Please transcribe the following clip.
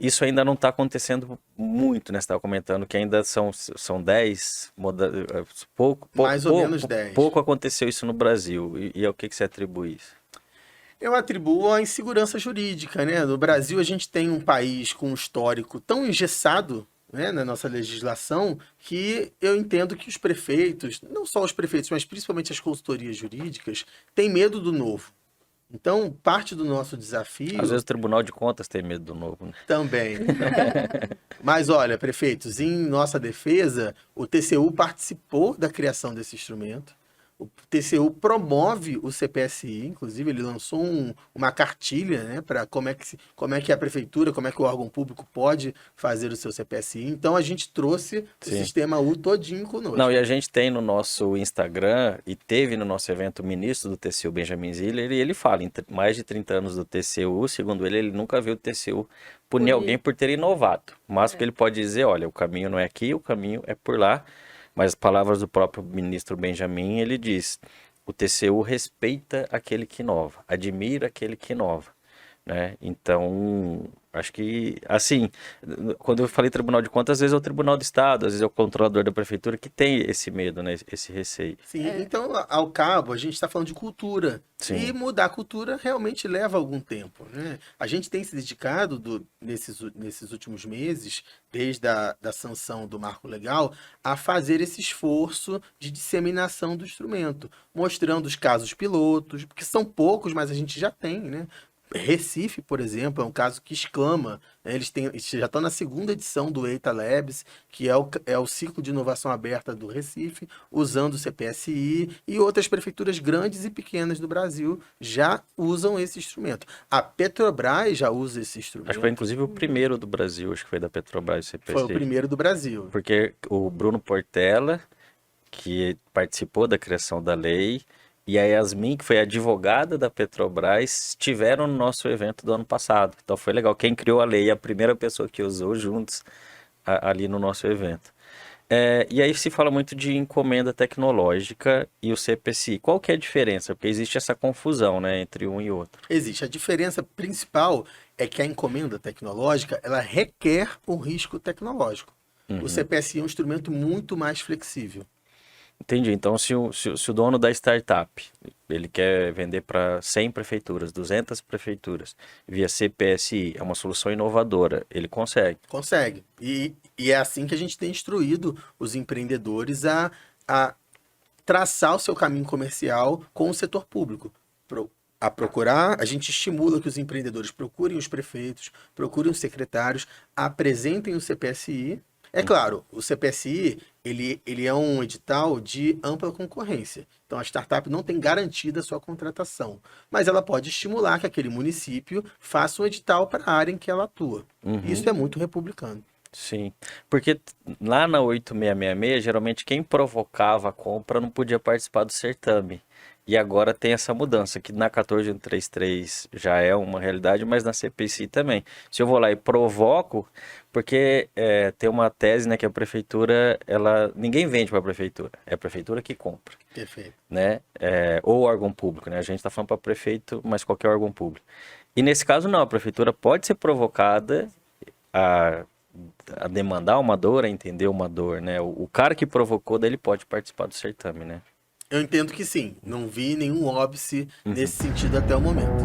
isso ainda não está acontecendo muito, né? Você estava comentando que ainda são 10, Mais ou menos 10. pouco aconteceu isso no Brasil. E ao que você atribui isso? Eu atribuo à insegurança jurídica, né? No Brasil, a gente tem um país com um histórico tão engessado, né, na nossa legislação, que eu entendo que os prefeitos, não só os prefeitos, mas principalmente as consultorias jurídicas, têm medo do novo. Então, parte do nosso Às vezes desafio o Tribunal de Contas tem medo do novo, né? também. Mas olha, prefeitos, em nossa defesa, o TCU participou da criação desse instrumento. O TCU promove o CPSI, inclusive ele lançou uma cartilha, né, para como é que a prefeitura, como é que o órgão público pode fazer o seu CPSI. Então a gente trouxe o Sim. sistema U todinho Não, conosco. e a gente tem no nosso Instagram e teve no nosso evento o ministro do TCU, Benjamin Ziller, e ele fala, mais de 30 anos do TCU, segundo ele nunca viu o TCU punir alguém por ter inovado. Mas o que ele pode dizer, olha, o caminho não é aqui, o caminho é por lá. Mas as palavras do próprio ministro Benjamin, ele diz, o TCU respeita aquele que inova, admira aquele que inova, né? Então, acho que, assim, quando eu falei Tribunal de Contas, às vezes é o Tribunal do Estado, às vezes é o controlador da prefeitura que tem esse medo, né? Esse receio. Sim, então, ao cabo, a gente está falando de cultura. E Sim, mudar a cultura realmente leva algum tempo, né? A gente tem se dedicado nesses últimos meses, desde da sanção do marco legal, a fazer esse esforço de disseminação do instrumento, mostrando os casos pilotos, porque são poucos, mas a gente já tem, né? Recife, por exemplo, é um caso que exclama, né? Eles já estão na segunda edição do EITA Labs, que é o ciclo de inovação aberta do Recife, usando o CPSI, e outras prefeituras grandes e pequenas do Brasil já usam esse instrumento. A Petrobras já usa esse acho que foi instrumento, inclusive o primeiro do Brasil, acho que foi da Petrobras, o foi o CPC. primeiro do Brasil. Porque o Bruno Portela, que participou da criação da lei, e a Yasmin, que foi advogada da Petrobras, estiveram no nosso evento do ano passado. Então foi legal. Quem criou a lei, a primeira pessoa que usou juntos ali no nosso evento. E aí se fala muito de encomenda tecnológica e o CPCI. Qual que é a diferença? Porque existe essa confusão, né, entre um e outro. Existe. A diferença principal é que a encomenda tecnológica, ela requer um risco tecnológico. O Uhum. CPSI é um instrumento muito mais flexível. Entendi. Então, se o dono da startup, ele quer vender para 100 prefeituras, 200 prefeituras, via CPSI, é uma solução inovadora, ele consegue. Consegue. E é assim que a gente tem instruído os empreendedores a traçar o seu caminho comercial com o setor público. A procurar, a gente estimula que os empreendedores procurem os prefeitos, procurem os secretários, apresentem o CPSI. É claro, o CPSI, ele é um edital de ampla concorrência. Então, a startup não tem garantida a sua contratação, mas ela pode estimular que aquele município faça um edital para a área em que ela atua. Uhum. Isso é muito republicano. Sim, porque lá na 8666, geralmente quem provocava a compra não podia participar do certame. E agora tem essa mudança, que na 14133 já é uma realidade, mas na CPC também. Se eu vou lá e provoco, porque tem uma tese, né, que a prefeitura, ninguém vende para a prefeitura, é a prefeitura que compra, Perfeito. né? Ou órgão público, né? A gente está falando para prefeito, mas qualquer órgão público. E nesse caso não, a prefeitura pode ser provocada a a demandar uma dor, a entender uma dor, né? O cara que provocou, daí ele pode participar do certame, né? Eu entendo que sim. Não vi nenhum óbice nesse sentido até o momento.